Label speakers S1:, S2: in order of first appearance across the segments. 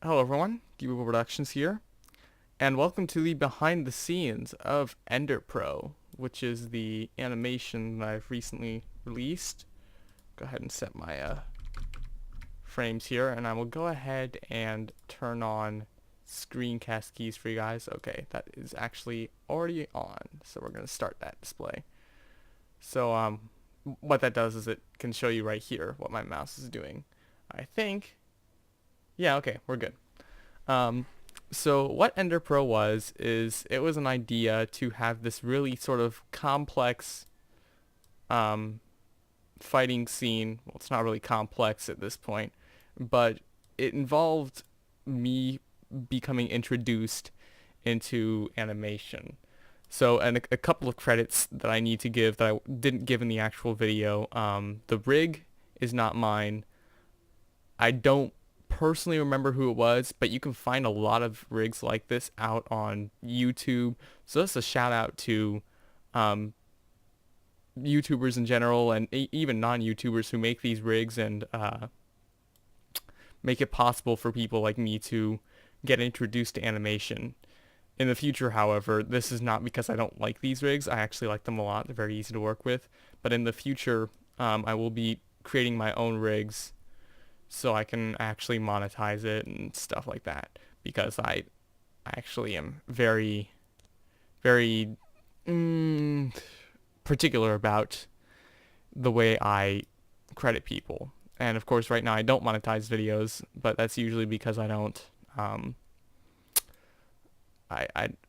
S1: Hello everyone, Google Productions here, and welcome to the behind the scenes of Ender Pro, which is the animation that I've recently released. Go ahead and set my frames here, and I will go ahead and turn on Screencast Keys for you guys. Okay, that is actually already on, so we're going to start that display. So what that does is it can show you right here what my mouse is doing. I think, yeah, okay, we're good. Um, so what Ender Pro is it was an idea to have this really sort of complex um, fighting scene. Well, it's not really complex at this point, but it involved me becoming introduced into animation. So, and a couple of credits that I need to give that I didn't give in the actual video. The rig is not mine. I don't personally remember who it was, but you can find a lot of rigs like this out on YouTube. So that's a shout out to um, YouTubers in general and even non-YouTubers who make these rigs and make it possible for people like me to get introduced to animation. In the future, however, this is not because I don't like these rigs. I actually like them a lot. They're very easy to work with. But in the future, I will be creating my own rigs so I can actually monetize it and stuff like that, because I actually am very, very particular about the way I credit people. And of course, right now I don't monetize videos, but that's usually because I don't. I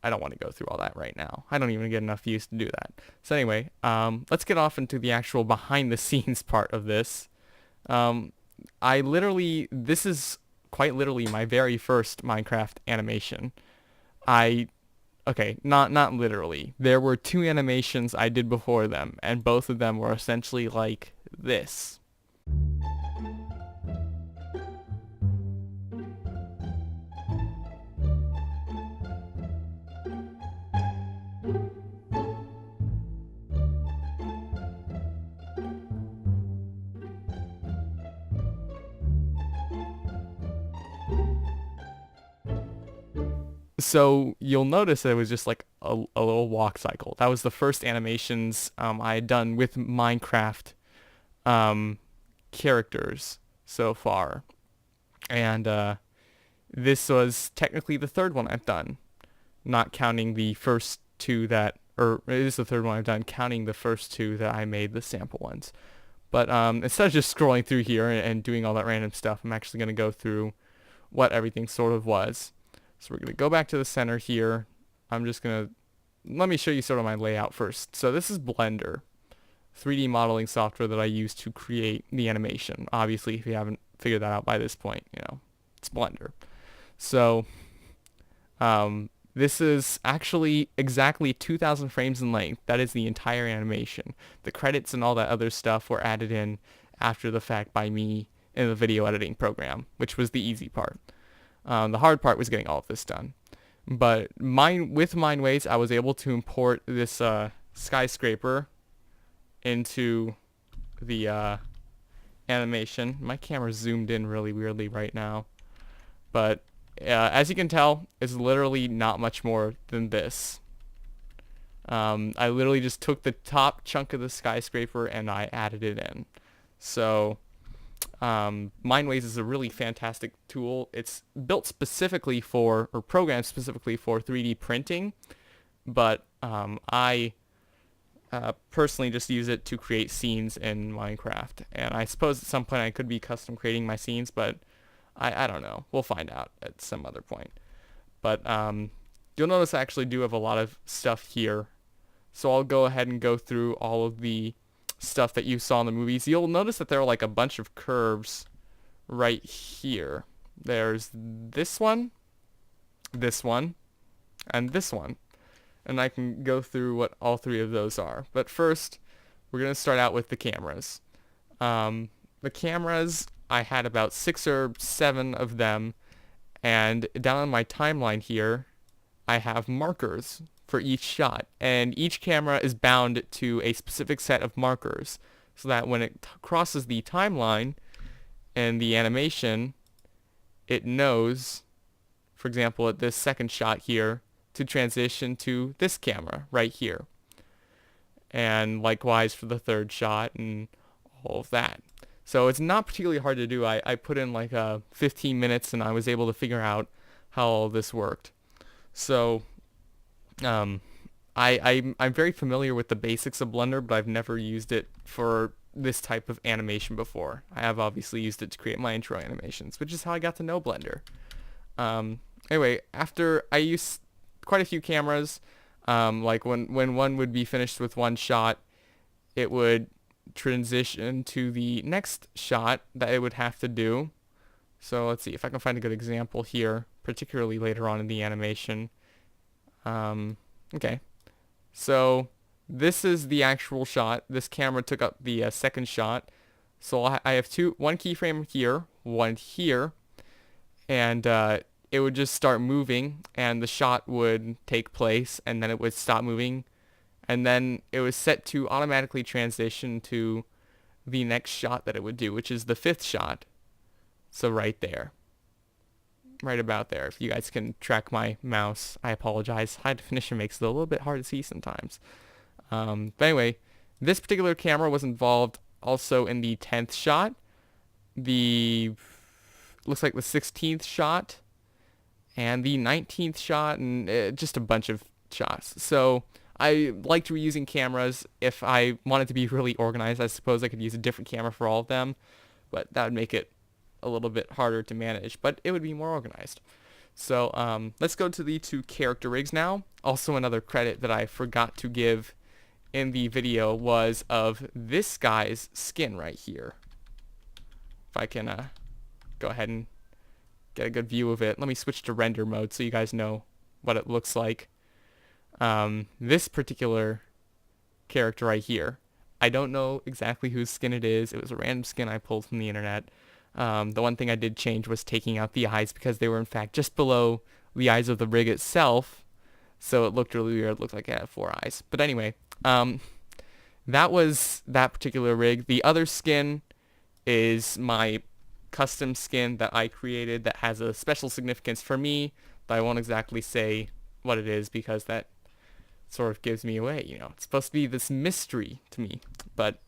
S1: don't want to go through all that right now. I don't even get enough views to do that. So anyway, let's get off into the actual behind the scenes part of this. This is quite literally my very first Minecraft animation. Okay, not literally. There were two animations I did before them, and both of them were essentially like this. So you'll notice that it was just like a little walk cycle. That was the first animations I had done with Minecraft um, characters so far. And this was technically the third one I've done, not counting the first two or it is the third one I've done, counting the first two that I made the sample ones. But instead of just scrolling through here and doing all that random stuff, I'm actually going to go through what everything sort of was. So we're going to go back to the center here. Let me show you sort of my layout first. So this is Blender, 3D modeling software that I use to create the animation. Obviously, if you haven't figured that out by this point, it's Blender. So this is actually exactly 2,000 frames in length. That is the entire animation. The credits and all that other stuff were added in after the fact by me in the video editing program, which was the easy part. The hard part was getting all of this done. But with Mindways, I was able to import this skyscraper into the animation. My camera's zoomed in really weirdly right now. But as you can tell, it's literally not much more than this. I literally just took the top chunk of the skyscraper and I added it in. So Mindways is a really fantastic tool. It's built specifically or programmed specifically for 3D printing, but I personally just use it to create scenes in Minecraft. And I suppose at some point I could be custom creating my scenes, but I don't know. We'll find out at some other point. But you'll notice I actually do have a lot of stuff here. So I'll go ahead and go through all of the stuff that you saw in the movies. You'll notice that there are like a bunch of curves right here. There's this one, and this one. And I can go through what all three of those are. But first, we're going to start out with the cameras. The cameras, I had about 6 or 7 of them. And down on my timeline here, I have markers for each shot, and each camera is bound to a specific set of markers so that when it crosses the timeline and the animation, it knows for example, at this second shot here, to transition to this camera right here. And likewise for the third shot and all of that. So it's not particularly hard to do. I put in like 15 minutes and I was able to figure out how all this worked. So I'm very familiar with the basics of Blender, but I've never used it for this type of animation before. I have obviously used it to create my intro animations, which is how I got to know Blender. Anyway, after I used quite a few cameras, like when one would be finished with one shot, it would transition to the next shot that it would have to do. So let's see if I can find a good example here, particularly later on in the animation. Okay, so this is the actual shot. This camera took up the second shot. So I have one keyframe here, one here, and it would just start moving, and the shot would take place, and then it would stop moving, and then it was set to automatically transition to the next shot that it would do, which is the fifth shot. So right there. Right about there. If you guys can track my mouse, I apologize. High definition makes it a little bit hard to see sometimes. But anyway, this particular camera was involved also in the 10th shot, looks like the 16th shot, and the 19th shot, and just a bunch of shots. So I liked reusing cameras. If I wanted to be really organized, I suppose I could use a different camera for all of them, but that would make it a little bit harder to manage, but it would be more organized. So let's go to the two character rigs now. Also, another credit that I forgot to give in the video was of this guy's skin right here. If I can go ahead and get a good view of it. Let me switch to render mode so you guys know what it looks like. This particular character right here, I don't know exactly whose skin it is. It was a random skin I pulled from the internet. The one thing I did change was taking out the eyes because they were in fact just below the eyes of the rig itself. So it looked really weird. It looked like it had 4 eyes. But anyway, that was that particular rig. The other skin is my custom skin that I created that has a special significance for me, but I won't exactly say what it is because that sort of gives me away, you know. It's supposed to be this mystery to me. But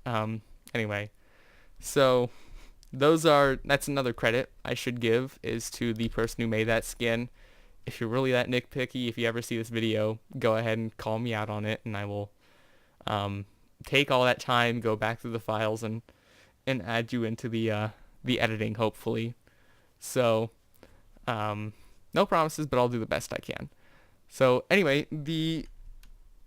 S1: anyway, so that's another credit I should give is to the person who made that skin. If you're really that nitpicky, if you ever see this video, go ahead and call me out on it, and I will take all that time, go back through the files, and add you into the editing, hopefully. So, no promises, but I'll do the best I can. So anyway,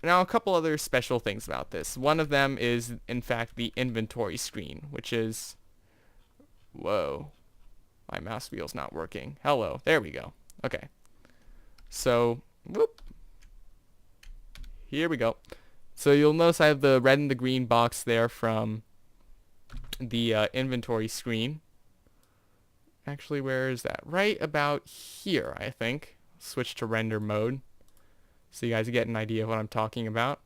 S1: now a couple other special things about this. One of them is, in fact, the inventory screen, which is, whoa, my mouse wheel's not working. Hello, there we go. Okay. So, whoop. Here we go. So you'll notice I have the red and the green box there from the inventory screen. Actually, where is that? Right about here, I think. Switch to render mode so you guys get an idea of what I'm talking about.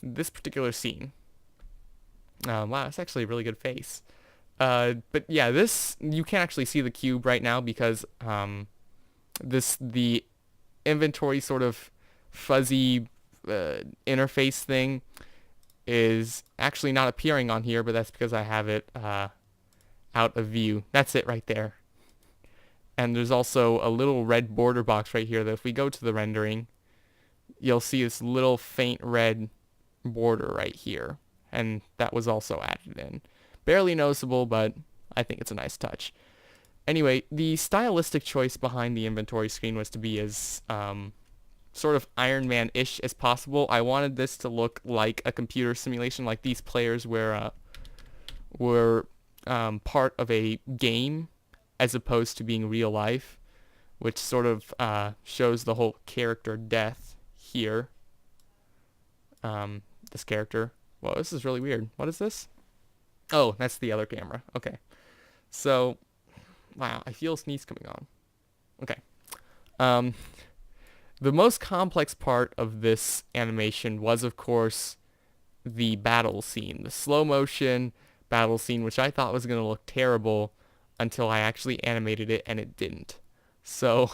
S1: This particular scene. Wow, that's actually a really good face. But yeah, this, you can't actually see the cube right now because the inventory sort of fuzzy interface thing is actually not appearing on here, but that's because I have it out of view. That's it right there. And there's also a little red border box right here that if we go to the rendering, you'll see this little faint red border right here. And that was also added in. Barely noticeable, but I think it's a nice touch. Anyway, the stylistic choice behind the inventory screen was to be as sort of Iron Man-ish as possible. I wanted this to look like a computer simulation, like these players were part of a game as opposed to being real life, which sort of shows the whole character death here. This character. Whoa, this is really weird. What is this? Oh, that's the other camera. Okay. So, wow, I feel a sneeze coming on. Okay. The most complex part of this animation was, of course, the battle scene. The slow motion battle scene, which I thought was going to look terrible until I actually animated it, and it didn't. So,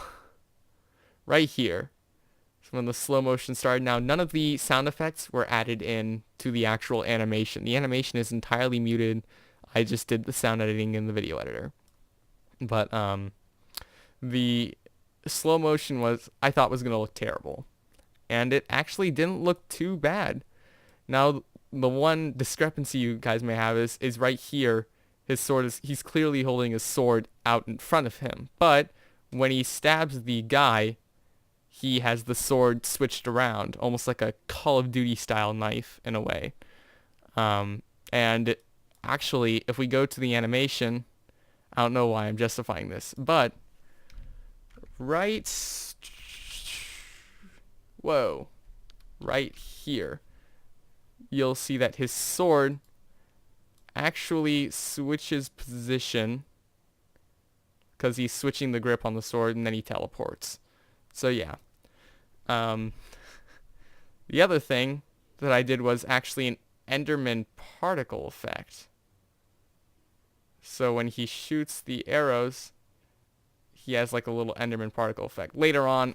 S1: right here. So when the slow motion started. Now, none of the sound effects were added in to the actual animation. The animation is entirely muted. I just did the sound editing in the video editor. But the slow motion I thought was going to look terrible. And it actually didn't look too bad. Now, the one discrepancy you guys may have is right here. His sword he's clearly holding his sword out in front of him. But when he stabs the guy, he has the sword switched around, almost like a Call of Duty style knife in a way. And actually, if we go to the animation, I don't know why I'm justifying this, but right here, you'll see that his sword actually switches position because he's switching the grip on the sword and then he teleports. So yeah. The other thing that I did was actually an Enderman particle effect. So when he shoots the arrows, he has like a little Enderman particle effect. Later on,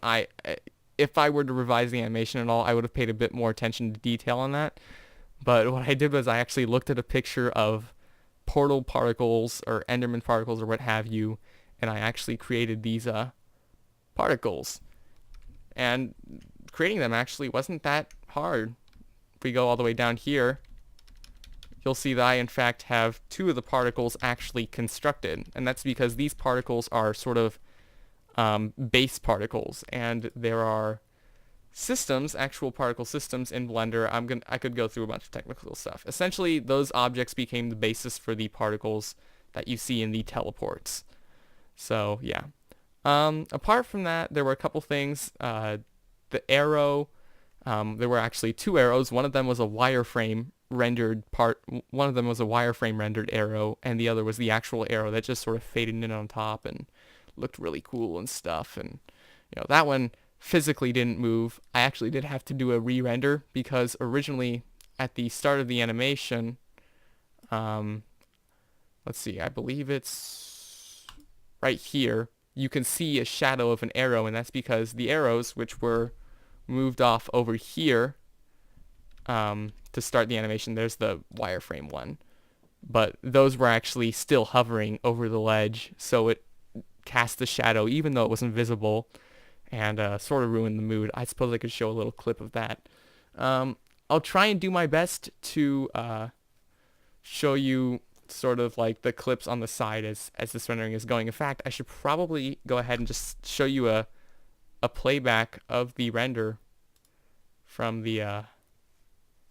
S1: if I were to revise the animation at all, I would have paid a bit more attention to detail on that. But what I did was I actually looked at a picture of portal particles or Enderman particles or what have you, and I actually created these particles. And creating them actually wasn't that hard. If we go all the way down here, you'll see that I in fact have 2 of the particles actually constructed. And that's because these particles are sort of base particles, and there are systems, actual particle systems in Blender. I could go through a bunch of technical stuff. Essentially, those objects became the basis for the particles that you see in the teleports. So yeah. Apart from that, there were a couple things. The arrow, there were actually 2 arrows. One of them was a wireframe rendered arrow, and the other was the actual arrow that just sort of faded in on top and looked really cool and stuff. And that one physically didn't move. I actually did have to do a re-render because originally at the start of the animation, let's see, I believe it's right here, you can see a shadow of an arrow, and that's because the arrows, which were moved off over here to start the animation, there's the wireframe one, but those were actually still hovering over the ledge, so it cast the shadow even though it wasn't visible, and sort of ruined the mood. I suppose I could show a little clip of that. I'll try and do my best to show you sort of like the clips on the side as this rendering is going. In fact, I should probably go ahead and just show you a playback of the render from the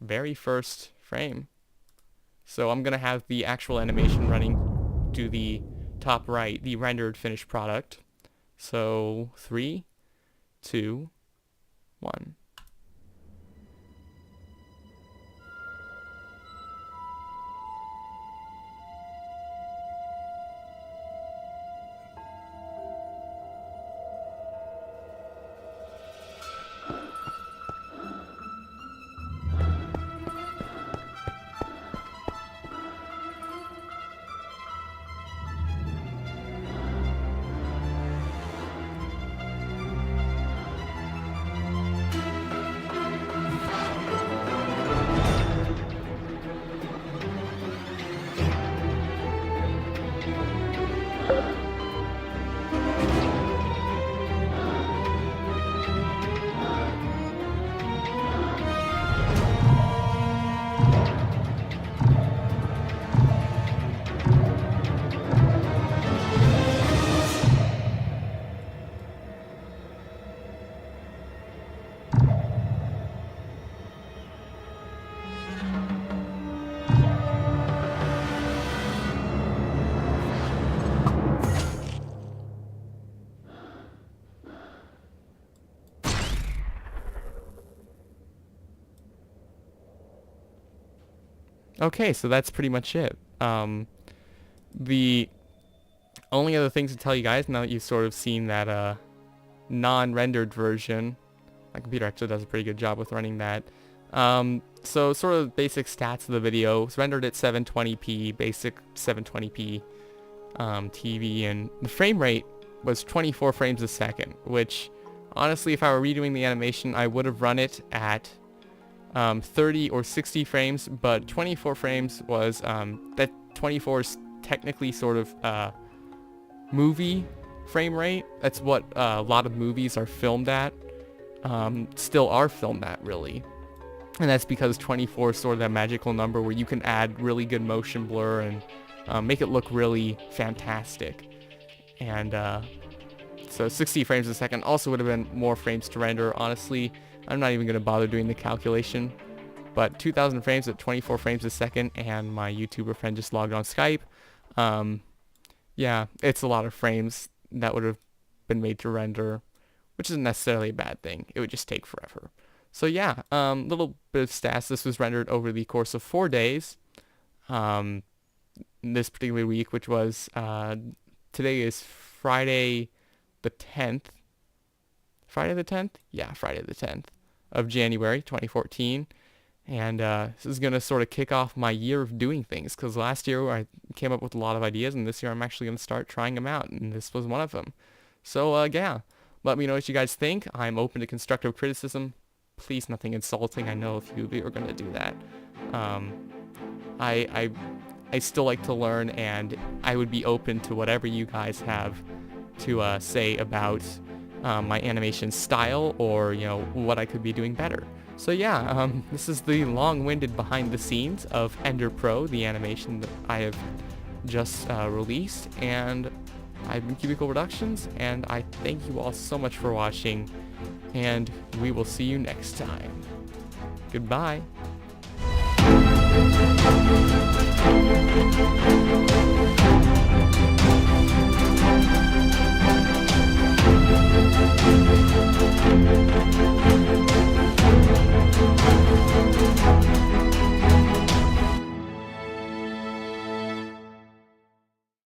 S1: very first frame. So I'm going to have the actual animation running to the top right, the rendered finished product. So 3, 2, 1. Okay, so that's pretty much it. The only other things to tell you guys, now that you've sort of seen that non-rendered version, my computer actually does a pretty good job with running that. So sort of basic stats of the video. It's rendered at 720p, basic 720p TV, and the frame rate was 24 frames a second, which Honestly, if I were redoing the animation, I would have run it at 30 or 60 frames, but 24 frames was, that 24 is technically sort of movie frame rate. That's what a lot of movies are filmed at, still are filmed at, really. And that's because 24 is sort of that magical number where you can add really good motion blur and make it look really fantastic. And so 60 frames a second also would have been more frames to render. Honestly, I'm not even going to bother doing the calculation. But 2,000 frames at 24 frames a second, and my YouTuber friend just logged on Skype. Yeah, it's a lot of frames that would have been made to render, which isn't necessarily a bad thing. It would just take forever. So yeah, little bit of stats. This was rendered over the course of 4 days. This particular week, which was, today is Friday the 10th. Friday the 10th? Yeah, Friday the 10th of January 2014. And this is going to sort of kick off my year of doing things, because last year I came up with a lot of ideas, and this year I'm actually going to start trying them out, and this was one of them. So yeah, let me know what you guys think. I'm open to constructive criticism. Please, nothing insulting. I know a few of you are going to do that. I still like to learn, and I would be open to whatever you guys have to say about my animation style, or what I could be doing better. So yeah, this is the long-winded behind the scenes of Ender Pro, the animation that I have just released, and I've been Cubicle Productions, and I thank you all so much for watching, and we will see you next time. Goodbye.